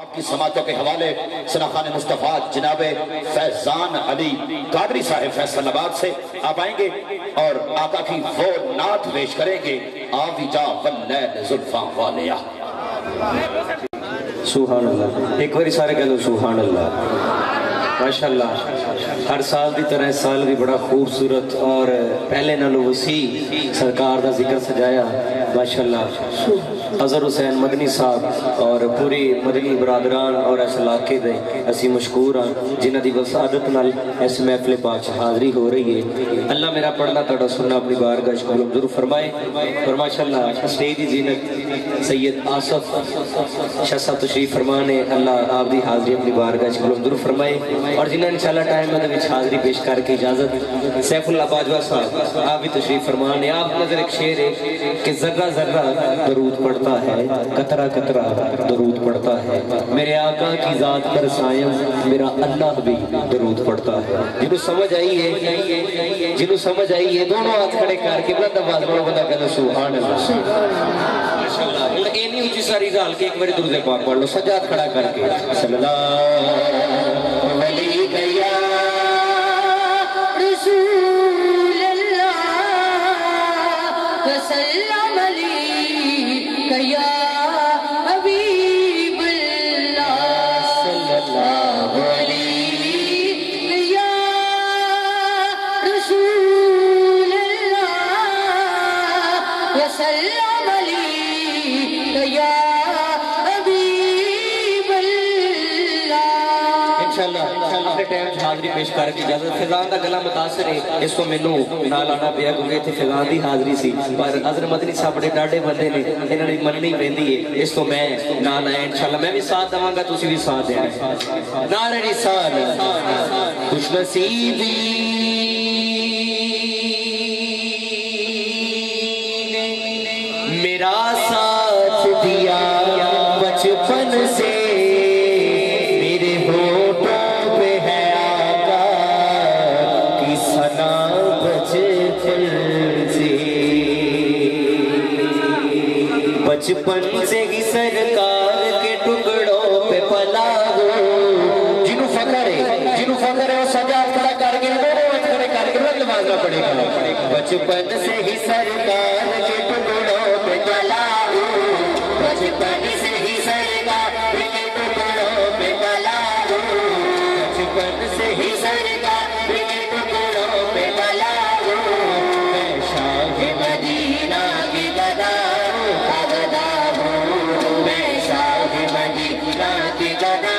آپ کی سماعتوں کے حوالے سناخان مصطفیٰ جناب فیضان علی قادری صاحب فیصل آباد سے آپ آئیں گے اور آقا کی وہ نعت پیش کریں گے آوی جا واللیل زلفاں والیا۔ سبحان اللہ، ایک باری سارے کہہ دو سبحان اللہ۔ ماشاءاللہ ہر سال دی طرح اس سال بھی بڑا خوبصورت اور پہلے نالو وسیع سرکار دا ذکر سجایا۔ ماشاءاللہ اظہر حسین مدنی صاحب اور پوری مدنی برادران اور اس علاقے دے اسی مشکور ہیں جنہ دی وسعادت نال اس محفل پاک حاضری ہو رہی ہے۔ اللہ میرا پڑھنا تڑا سننا اپنی بارگاہ قبول منظور فرمائے۔ اور ماشاءاللہ اسٹیج زینت سید آصف شاہ صاحب تشریف فرمانے، اللہ آپ دی حاضری اپنی بارگاہ قبول منظور فرمائے۔ اور جنہاں انشاءاللہ ٹائم میں وچ حاضری پیش کر کے اجازت سیف اللہ باجوہ صاحب آپ بھی تشریف فرمانے۔ آپ نظر ایک شعر ہے کہ ذرہ ذرہ درود پڑھتا ہے، قطرہ قطرہ درود پڑھتا ہے، میرے آقا کی ذات پر سائم میرا اللہ بھی درود پڑھتا ہے۔ جنہوں سمجھ آئی ہے، جنہوں سمجھ آئی ہے دونوں ہاتھ کھڑے کر کے بلند آواز بڑا بندہ کہنا سبحان اللہ۔ ماشاءاللہ ہن اینی اونچی ساری ڈال کے ایک بار درود پاک پڑھ لو سجاد کھڑا کر کے صلی اللہ علیہ یا رسول اللہ وسلم علیک یا حبیب اللہ صلی اللہ علیک یا رسول اللہ وسلم علیک یا حبیب اللہ۔ انشاءاللہ اپنے ٹائم حاضری پیش کر کے اجازت فیضان دا گلا متاثر ہے، اس کو میں نال آنا پیا کیونکہ تھے فیضان دی حاضری سی، پر حضرت مدنی صاحب بڑے ڈاڑے بندے نے انہوں نے مننی پیندی ہے، اس کو میں نال آیا انشاءاللہ میں بھی ساتھ دواں گا تسی بھی ساتھ دینا۔ نعرہ رسالت خوش نصیبی میرا ساتھ دیا بچپن سے، میرے ہونٹوں پہ ہے آقا کی ثنا بچپن سے، بچپن سے ہی سرکار کے ٹکڑوں پہ پلا ہوں۔ جنہوں فخر ہے وہ سجاد کھڑا کر کے دونوں ہاتھ کھڑے کر کے رد مانگنا پڑے گا۔ بچپن سے ہی سرکار کے ٹکڑوں پہ پلا ہوں، بچپن سے ہی سرکار کے ٹکڑوں پہ پلا ہوں، بچپن سے ہی سرکار کے ٹکڑوں پہ پلا ہوں، میں شاہ مدینہ کی گدا ہوں، میں شاہ مدینہ کی گدا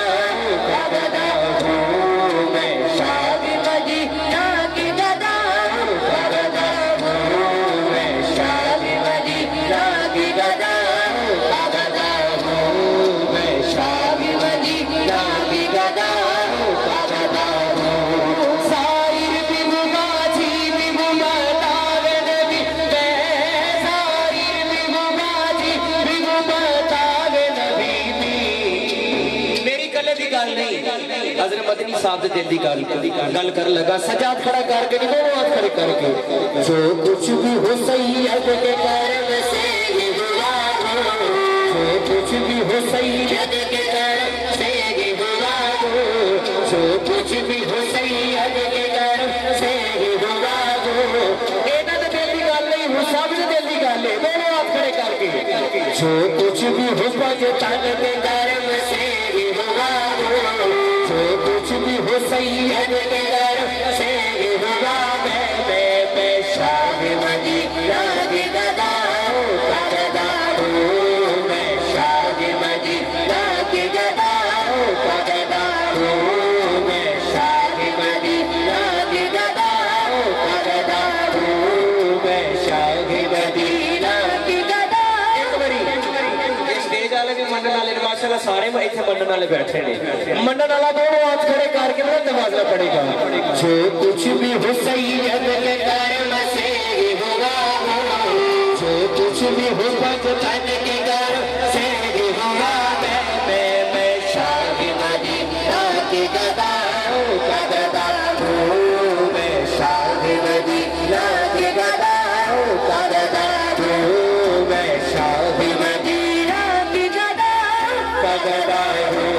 ہوں، میں شاہ مدینہ کی گدا ہوں، میں شاہ مدینہ کی گدا ہوں، میں شاہ مدینہ کی گدا ہوں، سائر بھی مماجی بھی ممتاوے نبی، میں سائر بھی مماجی بھی ممتاوے نبی بھی۔ میری کلے دی گل نہیں، حضرت مدنی صاحب دے دل دی گل کر لگا، سجاد کھڑا کر کے دونوں ہاتھ کھڑے کر کے جو کچھ بھی ہو سید کے کرم سے ہی ہوا ہو، جو کچھ بھی ہو سید کے کرم سے ہی ہوا ہو، جو کچھ بھی ہو سید کے کرم سے ہی ہوا ہو۔ اینا دے دل دی گل نہیں، وہ سب دے دل دی گل ہے، دونوں ہاتھ کھڑے کر کے جو کچھ بھی ہو پاکستان کے کرم سے ہی ہوا ہو، جو کچھ بھی ہو سید کے کرم سے ہی ہوا، میں شاہ مدینہ کی گدا ہوں، میں شاہ مدینہ کی گدا ہوں، میں شاہ مدینہ کی گدا ہوں، میں شاہ مدینہ کی گدا۔ اسٹیج والے بھی منڈن والے ماشاءاللہ سارے ایتھے منڈن والے بیٹھے نے، منڈن والا دونوں ہاتھ کھڑے کر کے رد نوازنا پڑے گا۔ جو کچھ بھی ہو سید کے کرم سے ہی ہوا ہو، جو کچھ بھی ہو پاکستان کے کرم سے ہی ہوا، میں شاہ مدینہ کی گدا ہوں، میں شاہ مدینہ کی گدا ہوں، میں شاہ مدینہ کی گدا ہوں۔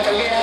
ਲੱਗਿਆ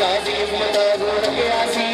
ਗਾਜ਼ੀ ਮੁਮਤਾਜ਼ ਲੱਗਿਆ ਸੀ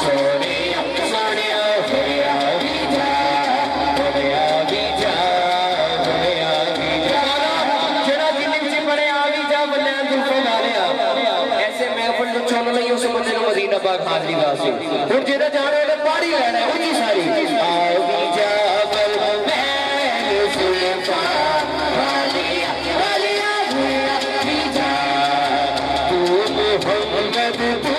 ਸੋਹਣਿਆ ਸੋਹਣਿਆ ਹੋਇਆ ਵੀ ਜਾ ਹੋਇਆ ਵੀ ਜਾ ਹੋਇਆ ਵੀ ਜਾ ਜਿਹੜਾ ਦਿਲ ਵਿੱਚ ਬੜਿਆ ਵੀ ਜਾ ਬੱਲਿਆਂ ਦੁੱਖੋਂ ਵਾਲਿਆ ਐਸੇ ਮਹਿਫਲ ਨੂੰ ਚੁਣ ਲਈ ਉਸ ਬੰਦੇ ਨੂੰ ਮਦੀਨਾ ਪਾਕ ਹਾਜ਼ਰੀ ਵਾਸਤੇ ਹੁਣ ਜਿਹੜਾ ਜਾਣੇ ਉਹਨੇ ਪਾੜੀ ਲੈਣਾ ਉਹਦੀ ਸਾਰੀ ਆ ਵੀ ਜਾ ਬਲ ਮੈਂ ਸੁਲਫਾ ਵਾਲਿਆ ਵਾਲਿਆ ਹੋਇਆ ਵੀ ਜਾ ਤੂੰ ਮੁਹੰਮਦ ਤੂੰ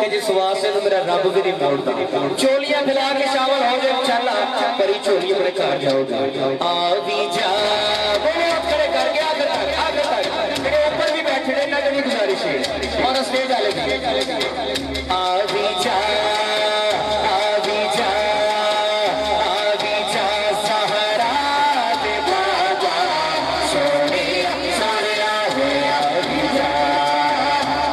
ਕਿ ਜਿਸ ਵਾਸਤੇ ਨੂੰ ਮੇਰਾ ਰੱਬ ਵੀ ਨਹੀਂ ਮੋੜਦਾ ਚੋਲੀਆਂ ਖਿਲਾ ਕੇ ਸ਼ਾਮਲ ਹੋ ਜਾਓ ਚੱਲ ਪਰੀ ਚੋਲੀ ਆਪਣੇ ਘਰ ਜਾਓਗੇ ਆ ਵੀ ਜਾ ਬੋਲੋ ਖੜੇ ਕਰ ਗਿਆ ਆਗੇ ਤੱਕ ਜਿਹੜੇ ਉੱਪਰ ਵੀ ਬੈਠੇ ਨੇ ਇਹਨਾਂ ਦੀ ਗੁਜ਼ਾਰਿਸ਼ ਹੈ ਔਰ ਸਟੇਜ ਵਾਲੇ ਵੀ ਆ ਵੀ ਜਾ ਆ ਵੀ ਜਾ ਆ ਵੀ ਜਾ ਸਹਾਰਾ ਦੇ ਬਾਬਾ ਸੋਹਣਿਆ ਸੋਹਣਿਆ ਹੋਇਆ ਵੀ ਜਾ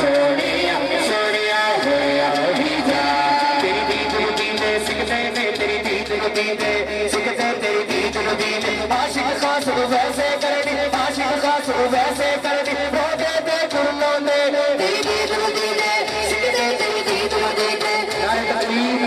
ਸੋਹਣਿਆ ਸੋਹਣਿਆ ਹੋਇਆ ਵੀ ਜਾ ਤੇਰੀ ਦੀਦ ਨੂੰ ਦੀਦੇ ਸਿੱਖਦੇ ਨੇ ਤੇਰੀ ਦੀਦ ਨੂੰ ਦੀਦੇ ਸਿੱਖਦੇ ਤੇਰੀ ਦੀਦ ਨੂੰ ਦੀਦੇ ਆਸ਼ਿਕ ਖਾਸ ਨੂੰ ਵੈਸੇ ਕਰਨੀ ਆਸ਼ਿਕ ਖਾਸ ਨੂੰ ਵੈਸੇ ਕਰਨੀ ਰੋਦੇ ਤੇ ਗੁਰਲਾਉਂਦੇ ਤੇਰੀ ਦੀਦ ਨੂੰ ਦੀਦੇ ਸਿੱਖਦੇ ਤੇਰੀ ਦੀਦ ਨੂੰ ਦੀਦੇ ਨਾਰੇ ਤਕਲੀਮ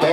2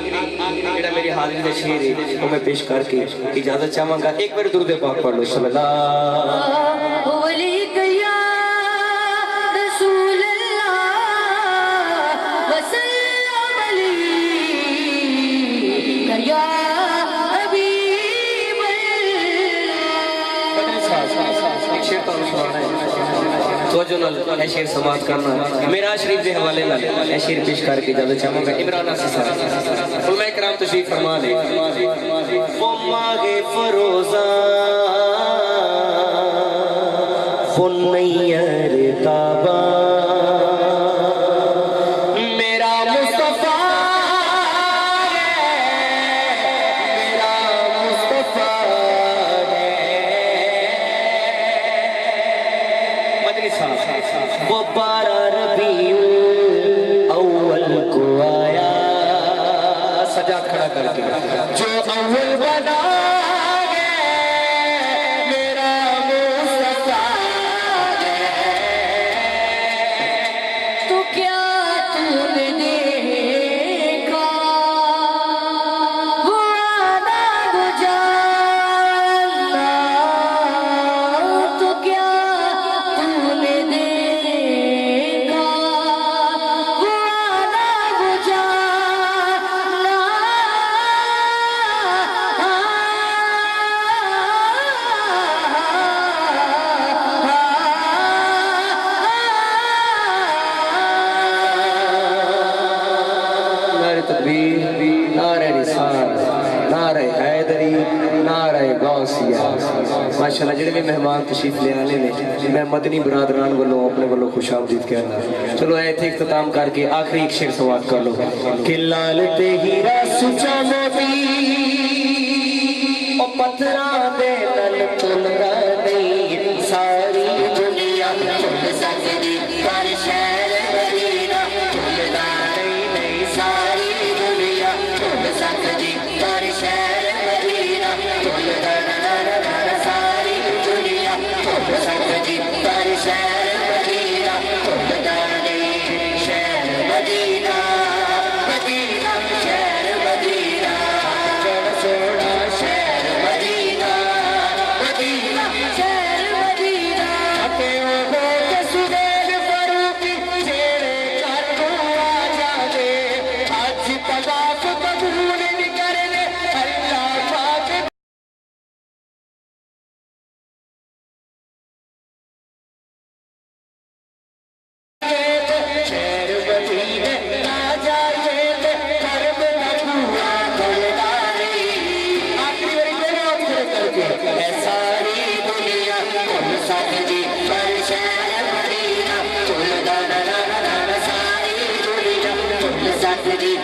جڑا میری حاضری دا شعر ہے وہ میں پیش کر کے اجازت چاہوں گا. ایک بار درود پاک پڑھ لو. صلی اللہ ولیک یا رسول اللہ وسلم علیک یا حبیب اللہ. ایک شعر تو سنانا ہے توجہ نال اے شعر سماعت کرنا. میرا شریف دے حوالے نال اے شعر پیش کر کے اجازت چاہوں گا. عمران ناصر صاحب علماء کرام تشریف فرما لے. وہ ماہ فروزاں پنیر تابا میرا مصطفیٰ میرا مصطفیٰ مدنی صاحب وہ 12 ربیع اول کو آیا. سجاد کھڑا کر کے جو اول بنا تو کیا تو نے دیکھا وہ آداب جاننا. تو کیا تو نے دیکھا وہ آداب جاننا. نعرہ تکبیر، نعرہ رسالت، نعرہ حیدری، نعرہ غوثیہ. ماشاءاللہ جڑے بھی مہمان تشریف لے آنے نے میں مدنی برادران والوں اپنے والوں خوش آمدید کہنا. چلو اے تھے اختتام کر کے آخری ایک شعر سماعت کر لو. کہ لال تے ہیرا سچا موتی او پتھراں دے نال تلدا نہیں. ساری دنیا تم سکتی پر شہر مدینہ تلدا نہیں. ساری دنیا تم سکتی پر شہر مدینہ تلدا نہیں. ساری دنیا تم سکتی پر شہر مدینہ تلدا نہیں. شہر مدینہ مدینہ شہر مدینہ سونا شہر مدینہ مدینہ شہر مدینہ. ساری دنیا تم سکتی پر شہر مدینہ تلدا نہیں. ساری دنیا تم سکتی